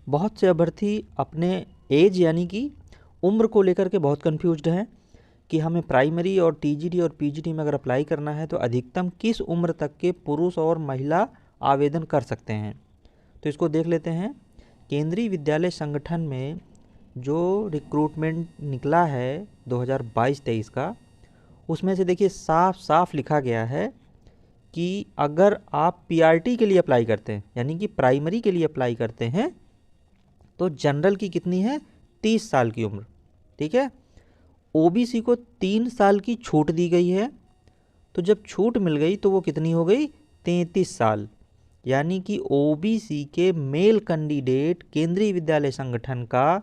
बहुत से अभ्यर्थी अपने एज यानी कि उम्र को लेकर के बहुत कंफ्यूज्ड हैं कि हमें प्राइमरी और टीजीटी और पीजीटी में अगर अप्लाई करना है तो अधिकतम किस उम्र तक के पुरुष और महिला आवेदन कर सकते हैं। तो इसको देख लेते हैं। केंद्रीय विद्यालय संगठन में जो रिक्रूटमेंट निकला है 2022-23 का, उसमें से देखिए साफ साफ लिखा गया है कि अगर आप पीआरटी के लिए अप्लाई करते हैं यानी कि प्राइमरी के लिए अप्लाई करते हैं तो जनरल की कितनी है, 30 साल की उम्र। ठीक है। ओबीसी को 3 साल की छूट दी गई है। तो जब छूट मिल गई तो वो कितनी हो गई, 33 साल। यानी कि ओबीसी के मेल कैंडिडेट केंद्रीय विद्यालय संगठन का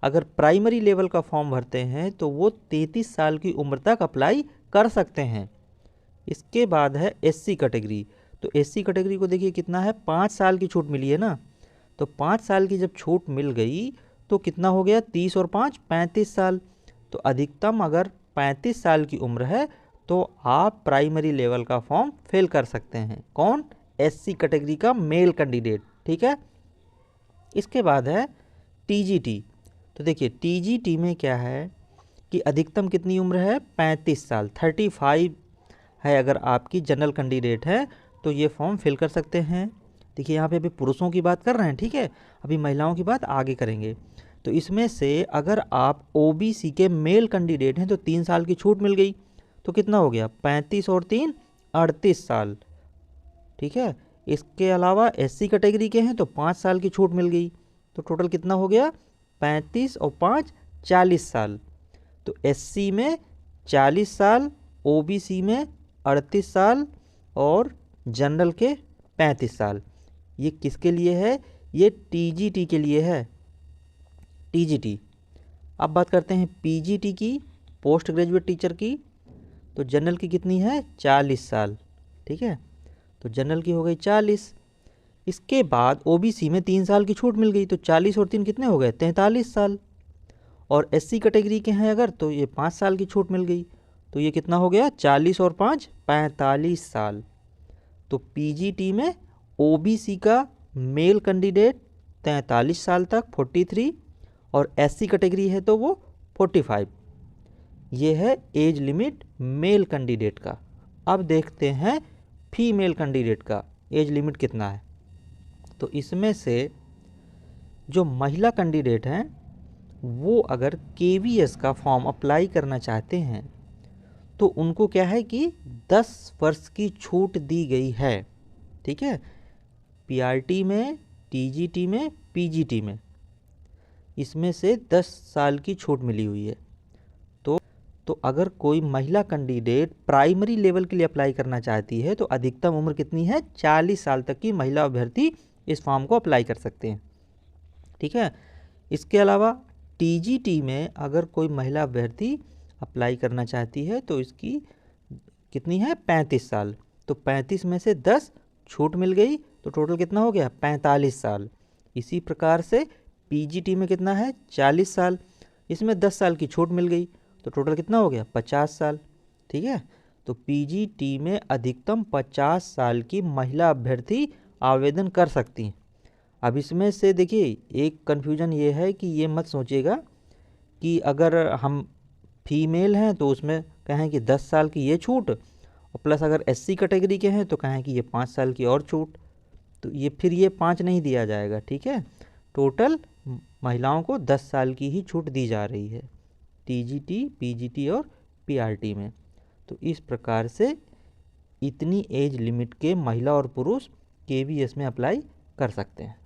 अगर प्राइमरी लेवल का फॉर्म भरते हैं तो वो 33 साल की उम्र तक अप्लाई कर सकते हैं। इसके बाद है एससी कैटेगरी। तो एससी कैटेगरी को देखिए कितना है, 5 साल की छूट मिली है ना। तो 5 साल की जब छूट मिल गई तो कितना हो गया, 30 और 5 35 साल। तो अधिकतम अगर 35 साल की उम्र है तो आप प्राइमरी लेवल का फॉर्म फिल कर सकते हैं। कौन, एससी कैटेगरी का मेल कैंडिडेट। ठीक है। इसके बाद है टीजीटी। तो देखिए टीजीटी में क्या है कि अधिकतम कितनी उम्र है, 35 साल, 35 है। अगर आपकी जनरल कैंडिडेट है तो ये फॉर्म फिल कर सकते हैं। देखिए यहाँ पे अभी पुरुषों की बात कर रहे हैं, ठीक है, अभी महिलाओं की बात आगे करेंगे। तो इसमें से अगर आप ओबीसी के मेल कैंडिडेट हैं तो 3 साल की छूट मिल गई, तो कितना हो गया, 35 और 3 38 साल। ठीक है। इसके अलावा एससी कैटेगरी के हैं तो 5 साल की छूट मिल गई, तो टोटल कितना हो गया, 35 और 5 40 साल। तो एससी में 40 साल, ओबीसी में 38 साल और जनरल के 35 साल। ये किसके लिए है, ये टीजीटी के लिए है, टीजीटी। अब बात करते हैं पीजीटी की, पोस्ट ग्रेजुएट टीचर की। तो जनरल की कितनी है, 40 साल। ठीक है। तो जनरल की हो गई 40। इसके बाद ओबीसी में 3 साल की छूट मिल गई, तो 40 और 3 कितने हो गए, 43 साल। और एससी कैटेगरी के हैं अगर तो ये 5 साल की छूट मिल गई, तो ये कितना हो गया, 40 और 5 45 साल। तो पीजीटी में ओबीसी का मेल कैंडिडेट 43 साल तक 43, और एससी कैटेगरी है तो वो 45। ये है एज लिमिट मेल कैंडिडेट का। अब देखते हैं फीमेल कैंडिडेट का एज लिमिट कितना है। तो इसमें से जो महिला कैंडिडेट हैं वो अगर केवीएस का फॉर्म अप्लाई करना चाहते हैं तो उनको क्या है कि 10 वर्ष की छूट दी गई है। ठीक है। पीआरटी में, टीजीटी में, पीजीटी में इसमें से 10 साल की छूट मिली हुई है। तो अगर कोई महिला कैंडिडेट प्राइमरी लेवल के लिए अप्लाई करना चाहती है तो अधिकतम उम्र कितनी है, 40 साल तक की महिला अभ्यर्थी इस फॉर्म को अप्लाई कर सकते हैं। ठीक है। इसके अलावा टीजीटी में अगर कोई महिला अभ्यर्थी अप्लाई करना चाहती है तो इसकी कितनी है, 35 साल। तो 35 में से 10 छूट मिल गई तो टोटल कितना हो गया, 45 साल। इसी प्रकार से पीजीटी में कितना है, 40 साल। इसमें 10 साल की छूट मिल गई तो टोटल कितना हो गया, 50 साल। ठीक है। तो पीजीटी में अधिकतम 50 साल की महिला अभ्यर्थी आवेदन कर सकती हैं। अब इसमें से देखिए एक कन्फ्यूजन ये है कि ये मत सोचिएगा कि अगर हम फीमेल हैं तो उसमें कहें कि 10 साल की ये छूट, और प्लस अगर एससी कैटेगरी के हैं तो कहें कि ये 5 साल की और छूट। तो ये फिर ये 5 नहीं दिया जाएगा। ठीक है। टोटल महिलाओं को 10 साल की ही छूट दी जा रही है टीजीटी, पीजीटी और पीआरटी में। तो इस प्रकार से इतनी एज लिमिट के महिला और पुरुष केवीएस में अप्लाई कर सकते हैं।